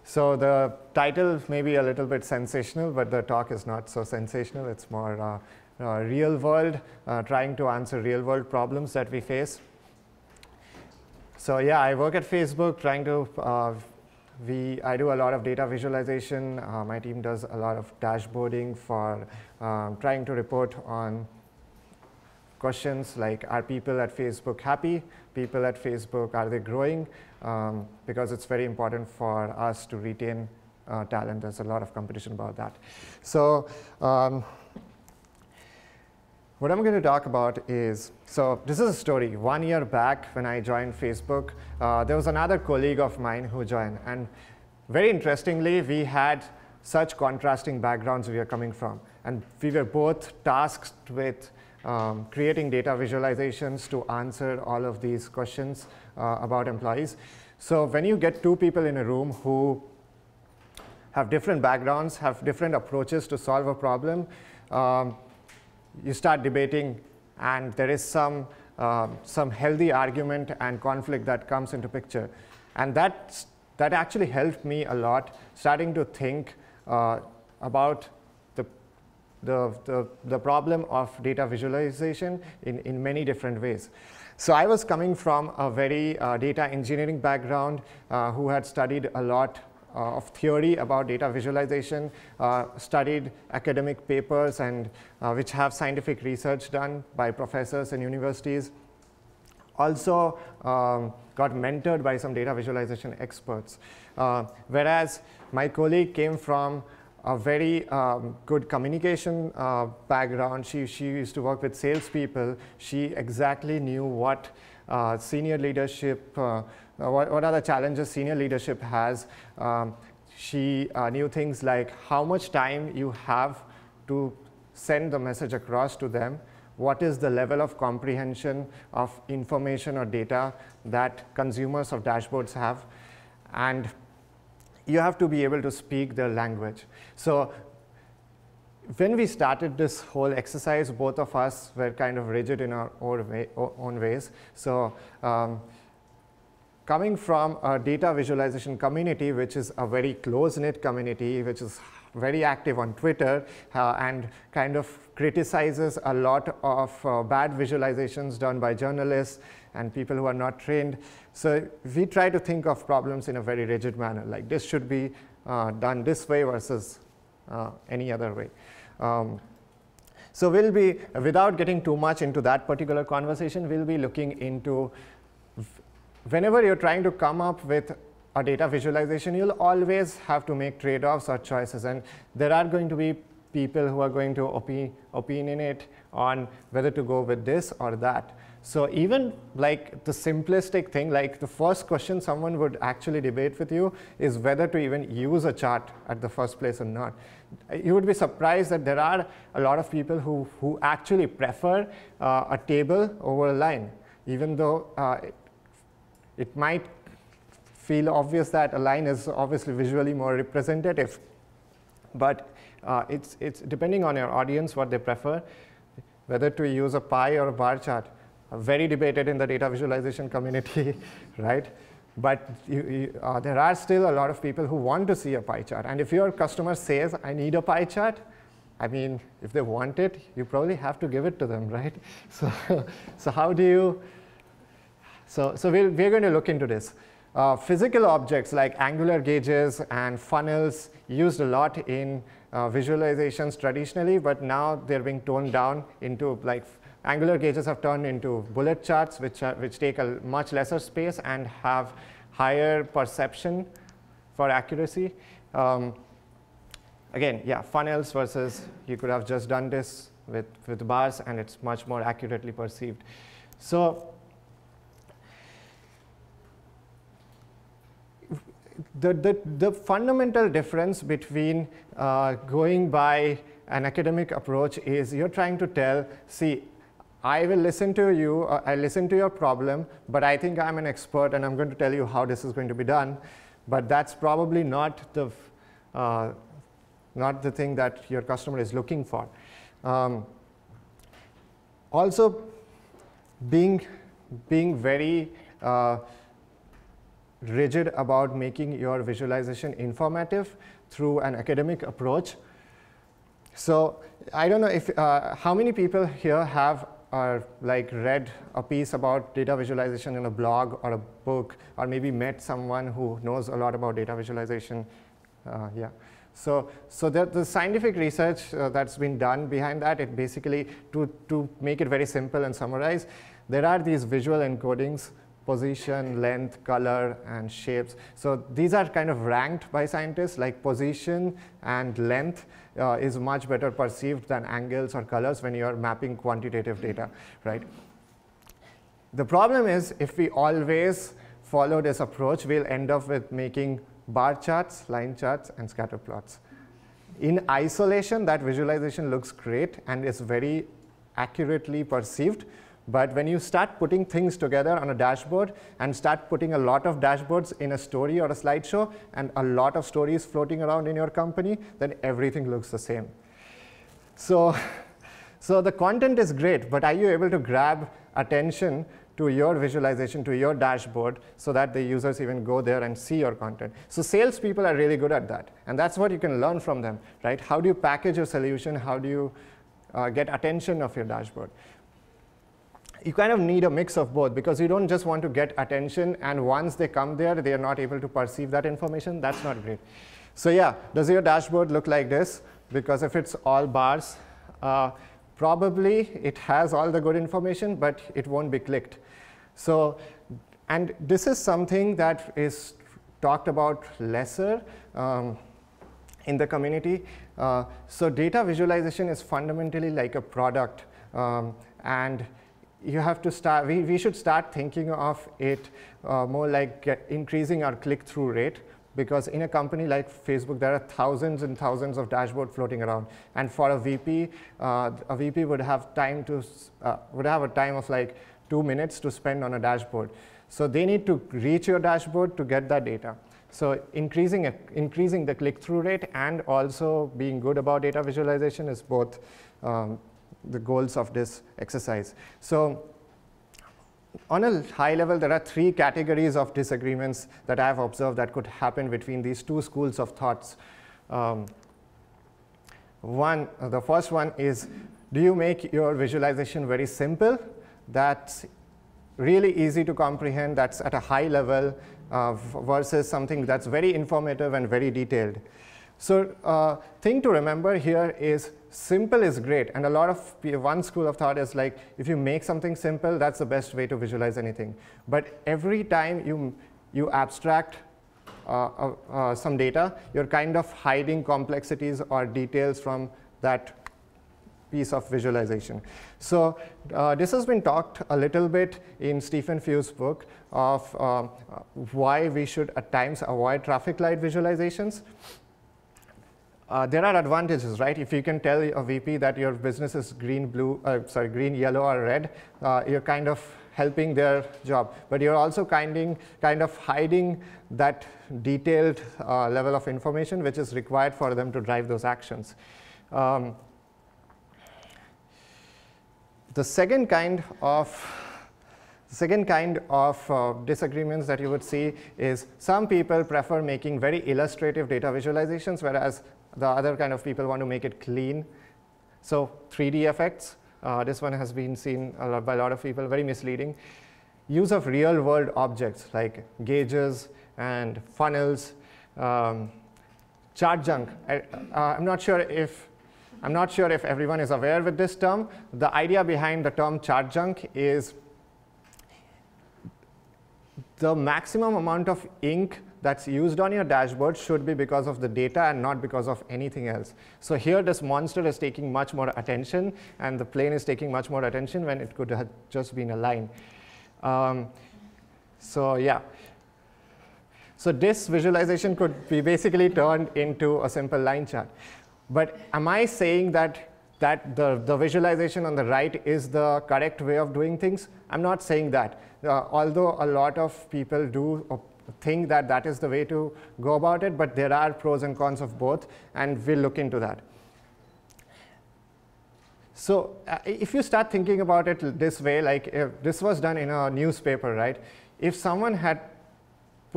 So the title may be a little bit sensational, but the talk is not so sensational. It's more real world, trying to answer real world problems that we face. So yeah, I work at Facebook trying to, I do a lot of data visualization. My team does a lot of dashboarding for trying to report on questions like, are people at Facebook happy? People at Facebook, are they growing? Because it's very important for us to retain talent. There's a lot of competition about that. So what I'm going to talk about is, so this is a story. 1 year back when I joined Facebook, there was another colleague of mine who joined. And very interestingly, we had such contrasting backgrounds we are coming from. And we were both tasked with creating data visualizations to answer all of these questions about employees. So when you get two people in a room who have different backgrounds, have different approaches to solve a problem, you start debating, and there is some healthy argument and conflict that comes into picture. And that actually helped me a lot, starting to think about the problem of data visualization in many different ways. So I was coming from a very data engineering background who had studied a lot of theory about data visualization, studied academic papers and which have scientific research done by professors in universities. Also got mentored by some data visualization experts. Whereas my colleague came from a very good communication background. She used to work with salespeople. She exactly knew what senior leadership, what are the challenges senior leadership has. She knew things like how much time you have to send the message across to them, what is the level of comprehension of information or data that consumers of dashboards have, and you have to be able to speak their language. So when we started this whole exercise, both of us were kind of rigid in our own ways. So coming from a data visualization community, which is a very close-knit community, which is very active on Twitter and kind of criticizes a lot of bad visualizations done by journalists and people who are not trained. So we try to think of problems in a very rigid manner, like this should be done this way versus any other way. So we'll be, without getting too much into that particular conversation, we'll be looking into, whenever you're trying to come up with a data visualization, you'll always have to make trade-offs or choices. And there are going to be people who are going to opinionate on whether to go with this or that. So even like the simplistic thing, like the first question someone would actually debate with you is whether to even use a chart at the first place or not. You would be surprised that there are a lot of people who actually prefer a table over a line, even though it might feel obvious that a line is obviously visually more representative. But it's depending on your audience what they prefer, whether to use a pie or a bar chart. Very debated in the data visualization community, right? But there are still a lot of people who want to see a pie chart. And if your customer says, I need a pie chart, I mean, if they want it, you probably have to give it to them, right? So how do you, so we're going to look into this. Physical objects like angular gauges and funnels used a lot in visualizations traditionally, but now they're being toned down into, like, angular gauges have turned into bullet charts, which take a much lesser space and have higher perception for accuracy. Again, yeah, funnels versus you could have just done this with bars, and it's much more accurately perceived. So the fundamental difference between going by an academic approach is you're trying to tell, see, I will listen to you, I listen to your problem, but I think I'm an expert and I'm going to tell you how this is going to be done. But that's probably not the thing that your customer is looking for. Also, being very rigid about making your visualization informative through an academic approach. So I don't know if how many people here have like read a piece about data visualization in a blog or a book, or maybe met someone who knows a lot about data visualization. Yeah. So the scientific research that's been done behind that, it basically, to make it very simple and summarize, there are these visual encodings: position, length, color, and shapes. So these are kind of ranked by scientists, like position and length is much better perceived than angles or colors when you're mapping quantitative data, right? The problem is, if we always follow this approach, we'll end up with making bar charts, line charts, and scatter plots. In isolation, that visualization looks great and is very accurately perceived. But when you start putting things together on a dashboard and start putting a lot of dashboards in a story or a slideshow and a lot of stories floating around in your company, then everything looks the same. So the content is great, but are you able to grab attention to your visualization, to your dashboard, so that the users even go there and see your content? So salespeople are really good at that, and that's what you can learn from them, right? How do you package your solution? How do you get attention of your dashboard? You kind of need a mix of both, because you don't just want to get attention, and once they come there, they are not able to perceive that information. That's not great. So yeah, does your dashboard look like this? Because if it's all bars, probably it has all the good information, but it won't be clicked. So, and this is something that is talked about lesser in the community. So data visualization is fundamentally like a product, and you have to start, we should start thinking of it more like increasing our click-through rate, because in a company like Facebook, there are thousands and thousands of dashboards floating around. And for a VP would have time to, would have a time of like 2 minutes to spend on a dashboard. So they need to reach your dashboard to get that data. So increasing the click-through rate and also being good about data visualization is both the goals of this exercise. So on a high level, there are 3 categories of disagreements that I have observed that could happen between these 2 schools of thoughts. The first one is, do you make your visualization very simple, that's really easy to comprehend, that's at a high level, versus something that's very informative and very detailed? So thing to remember here is, simple is great, and a lot of one school of thought is like, if you make something simple, that's the best way to visualize anything. But every time you abstract some data, you're kind of hiding complexities or details from that piece of visualization. So this has been talked a little bit in Stephen Few's book of why we should at times avoid traffic light visualizations. There are advantages, right? If you can tell a VP that your business is green, yellow, or red, you're kind of helping their job. But you're also kind of hiding that detailed level of information which is required for them to drive those actions. The second kind of disagreements that you would see is, some people prefer making very illustrative data visualizations, whereas the other kind of people want to make it clean. So 3D effects, this one has been seen by a lot of people, very misleading. Use of real world objects like gauges and funnels, chart junk. I'm not sure if everyone is aware with this term. The idea behind the term chart junk is the maximum amount of ink that's used on your dashboard should be because of the data and not because of anything else. So here this monster is taking much more attention, and the plane is taking much more attention when it could have just been a line. So yeah. So this visualization could be basically turned into a simple line chart. But am I saying that the visualization on the right is the correct way of doing things? I'm not saying that. Although a lot of people do think that that is the way to go about it, but there are pros and cons of both, and we'll look into that. So if you start thinking about it this way, like if this was done in a newspaper, right? If someone had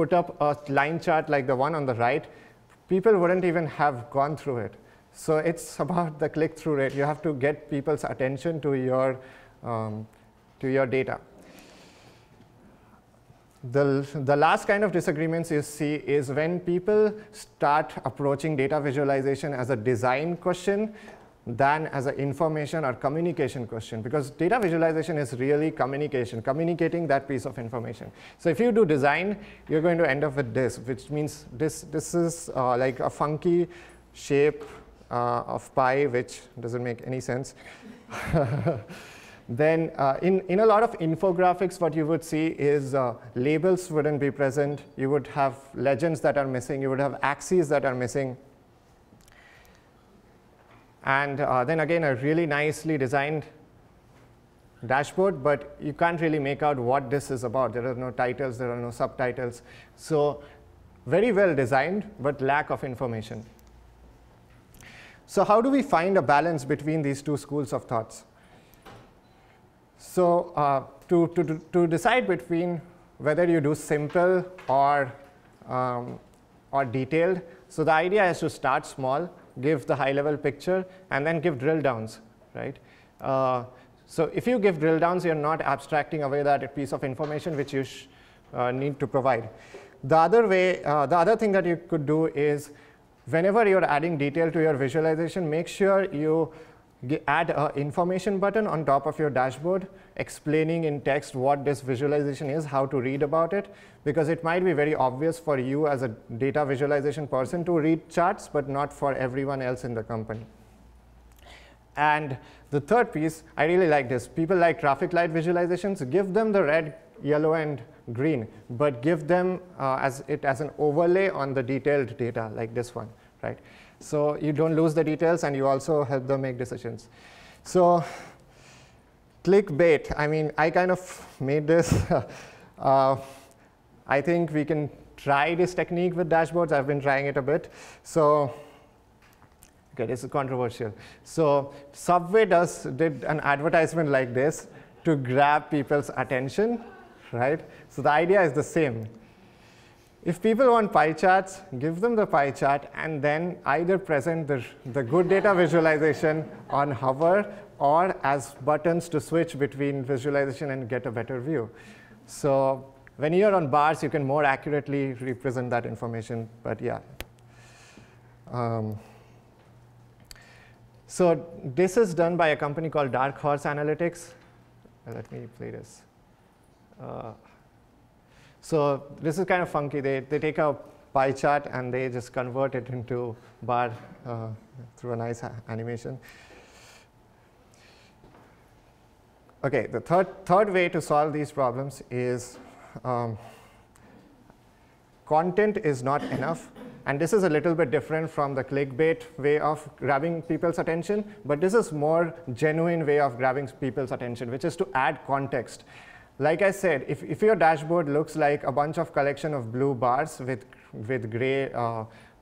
put up a line chart like the one on the right, people wouldn't even have gone through it. So it's about the click-through rate. You have to get people's attention to your data. The last kind of disagreements you see is when people start approaching data visualization as a design question than as an information or communication question, because data visualization is really communication, communicating that piece of information. So if you do design, you're going to end up with this, which means this is like a funky shape of pie, which doesn't make any sense. Then in a lot of infographics, what you would see is labels wouldn't be present. You would have legends that are missing. You would have axes that are missing. And then again, a really nicely designed dashboard, but you can't really make out what this is about. There are no titles. There are no subtitles. So very well designed, but lack of information. So how do we find a balance between these two schools of thoughts? So to decide between whether you do simple or detailed, so the idea is to start small, give the high-level picture, and then give drill downs, right? So if you give drill downs, you're not abstracting away that piece of information which you need to provide. The other way, the other thing that you could do is whenever you're adding detail to your visualization, make sure you add an information button on top of your dashboard explaining in text what this visualization is, how to read about it, because it might be very obvious for you as a data visualization person to read charts, but not for everyone else in the company. And the third piece, I really like this. People like traffic light visualizations. Give them the red, yellow, and green, but give them as an overlay on the detailed data like this one, right? So you don't lose the details, and you also help them make decisions. So clickbait, I mean, I kind of made this. I think we can try this technique with dashboards. I've been trying it a bit. So okay, this is controversial. So Subway did an advertisement like this to grab people's attention, right? So the idea is the same. If people want pie charts, give them the pie chart, and then either present the good data visualization on hover or as buttons to switch between visualization and get a better view. So when you're on bars, you can more accurately represent that information, but yeah. So this is done by a company called Dark Horse Analytics. Let me play this. So this is kind of funky. They take a pie chart and they just convert it into bar through a nice animation. Okay, the third way to solve these problems is content is not enough. And this is a little bit different from the clickbait way of grabbing people's attention, but this is more genuine way of grabbing people's attention, which is to add context. Like I said, if your dashboard looks like a bunch of collection of blue bars with gray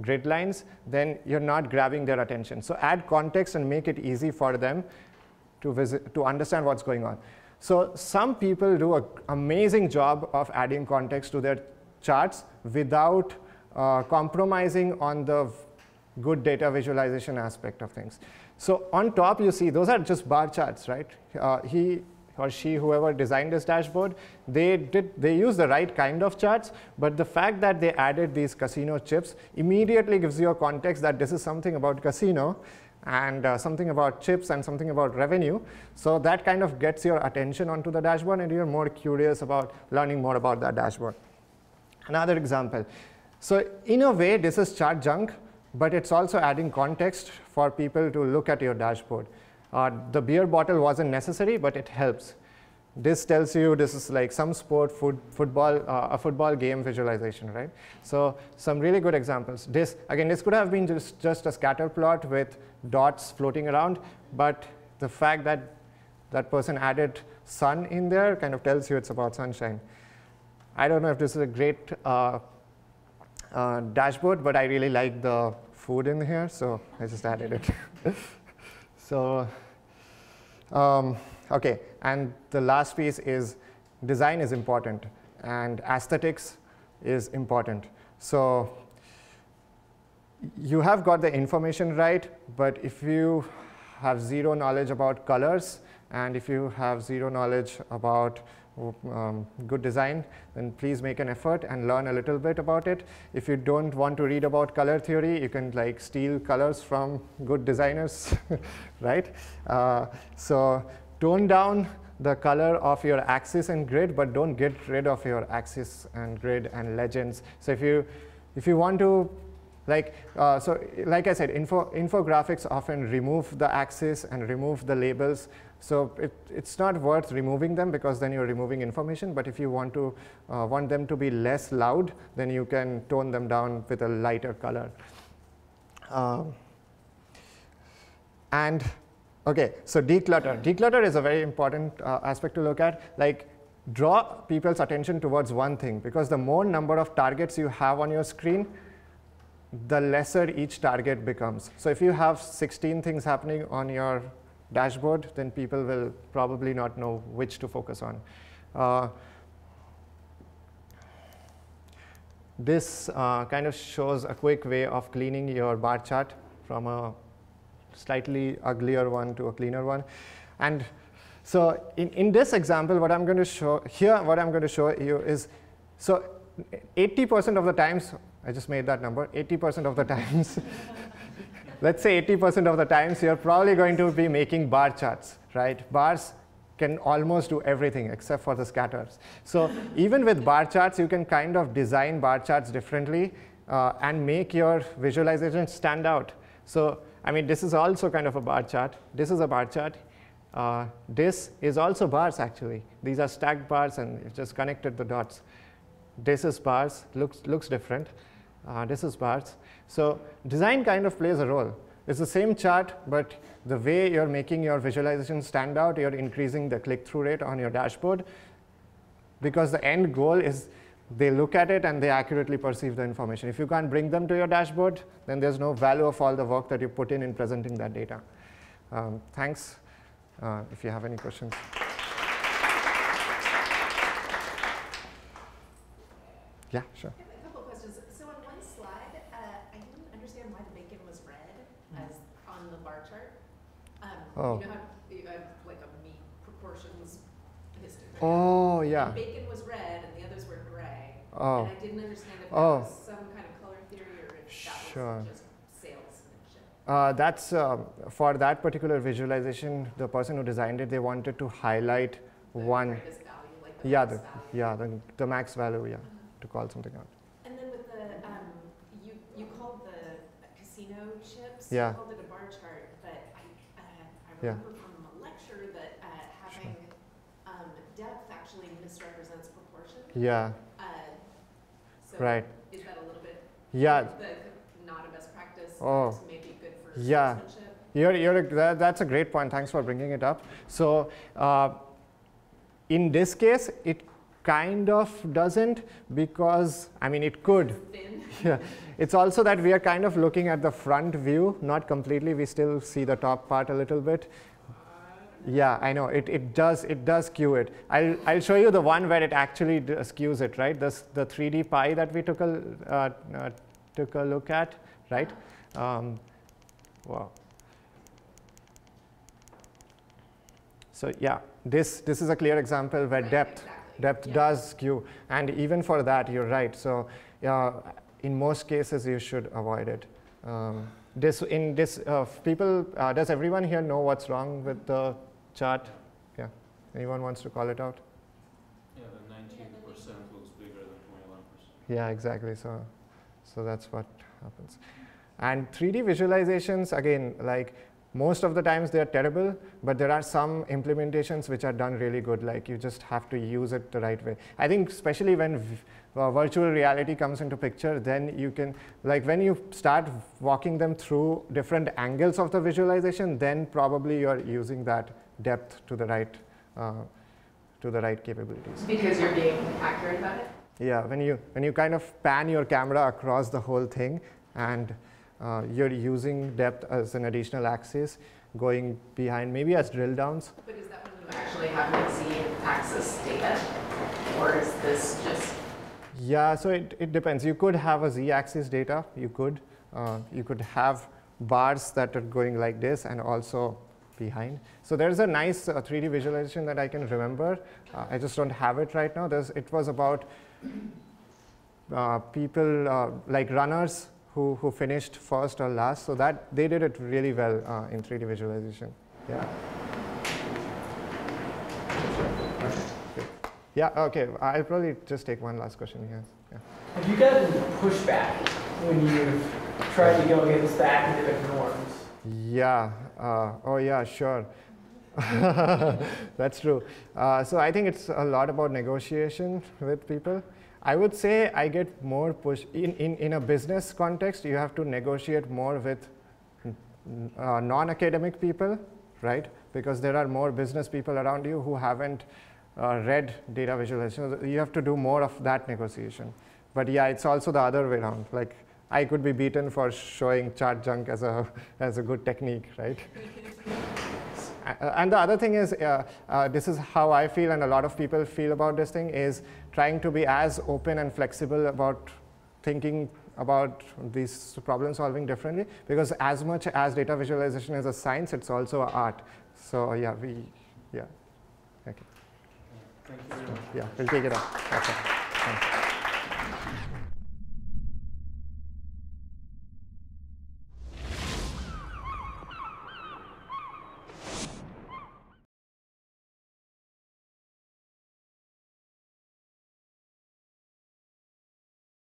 grid lines, then you're not grabbing their attention. So add context and make it easy for them to understand what's going on. So some people do an amazing job of adding context to their charts without compromising on the good data visualization aspect of things. So on top, you see, those are just bar charts, right? He or she, whoever designed this dashboard, they use the right kind of charts, but the fact that they added these casino chips immediately gives you a context that this is something about casino and something about chips and something about revenue. So that kind of gets your attention onto the dashboard, and you're more curious about learning more about that dashboard. Another example. So in a way, this is chart junk, but it's also adding context for people to look at your dashboard. The beer bottle wasn't necessary, but it helps. This tells you this is like some sport, football, a football game visualization, right? So some really good examples. This could have been just a scatter plot with dots floating around, but the fact that that person added sun in there kind of tells you it's about sunshine. I don't know if this is a great dashboard, but I really like the food in here, so I just added it. So, okay, and the last piece is design is important, and aesthetics is important. So you have got the information right, but if you have zero knowledge about colors, and if you have zero knowledge about good design, then please make an effort and learn a little bit about it. If you don't want to read about color theory, you can like steal colors from good designers, right? So tone down the color of your axis and grid, but don't get rid of your axis and grid and legends. So if you want to like I said, infographics often remove the axis and remove the labels. So it's not worth removing them because then you're removing information. But if you want to want them to be less loud, then you can tone them down with a lighter color. And okay, so declutter. Declutter is a very important aspect to look at. Like, draw people's attention towards one thing, because the more number of targets you have on your screen, the lesser each target becomes. So if you have 16 things happening on your dashboard, then people will probably not know which to focus on. This kind of shows a quick way of cleaning your bar chart from a slightly uglier one to a cleaner one. And so in this example, what I'm going to show here, what I'm going to show you is, so 80% of the times, I just made that number, 80% of the times, let's say 80% of the times, you're probably going to be making bar charts, right? Bars can almost do everything except for the scatters. So even with bar charts, you can kind of design bar charts differently and make your visualization stand out. So I mean, this is also kind of a bar chart. This is a bar chart. This is also bars, actually. These are stacked bars, and it's just connected the dots. This is bars, looks different. This is bars. So design kind of plays a role. It's the same chart, but the way you're making your visualization stand out, you're increasing the click-through rate on your dashboard, because the end goal is they look at it and they accurately perceive the information. If you can't bring them to your dashboard, then there's no value of all the work that you put in presenting that data. Thanks. If you have any questions. Yeah, sure. I have a couple of questions. So on one slide, I didn't understand why the bacon was red as on the bar chart. You know how you have like a meat proportions histogram. Oh, yeah. And bacon was red and the others were gray. Oh. And I didn't understand if that was some kind of color theory or if that was just salesmanship. That's for that particular visualization, the person who designed it, they wanted to highlight one. Value, like the max value. The max value, yeah, to call something out. And then with the, you called the casino chips, yeah. You called it a bar chart, but I remember from a lecture that having depth actually misrepresents proportion. Yeah. So right. Is that a little bit not a best practice? Oh. Maybe good for yeah. salesmanship? That's a great point. Thanks for bringing it up. So in this case, it kind of doesn't, because, I mean, it could. Thin. Yeah. It's also that we are kind of looking at the front view, not completely. We still see the top part a little bit. Yeah, I know. It does skew it. I'll show you the one where it actually skews it, right? The 3D pie that we took a look at, right? Wow. So yeah, this is a clear example where depth does skew, and even for that, you're right. So in most cases, you should avoid it. People, does everyone here know what's wrong with the chart? Yeah, anyone wants to call it out? Yeah, the 19% looks bigger than 21%. Yeah, exactly. So that's what happens. And 3D visualizations, again, like most of the times they're terrible, but there are some implementations which are done really good. Like you just have to use it the right way. I think especially when virtual reality comes into picture, then you can, like when you start walking them through different angles of the visualization, then probably you're using that depth to the right capabilities. Because you're being accurate about it? Yeah, when you kind of pan your camera across the whole thing, and you're using depth as an additional axis, going behind maybe as drill downs. But is that when you actually have Z-axis data, or is this just? Yeah, so it depends. You could have a z-axis data. You could have bars that are going like this and also behind. So there's a nice 3D visualization that I can remember. I just don't have it right now. It was about people like runners who finished first or last. So that they did it really well in 3D visualization. Yeah. Yeah, okay. I'll probably just take one last question here. Yeah. Have you gotten pushback when you've tried to go against the academic norms? Yeah. Oh, yeah, sure. That's true. So I think it's a lot about negotiation with people. I would say I get more push. In a business context, you have to negotiate more with non-academic people, right? Because there are more business people around you who haven't read data visualization. You have to do more of that negotiation. But yeah, it's also the other way around. Like I could be beaten for showing chart junk as a good technique, right? And the other thing is, this is how I feel and a lot of people feel about this thing, is trying to be as open and flexible about thinking about these problem solving differently, because as much as data visualization is a science, it's also an art. So yeah, okay. Thank you very much. Yeah, we'll take it up. Okay.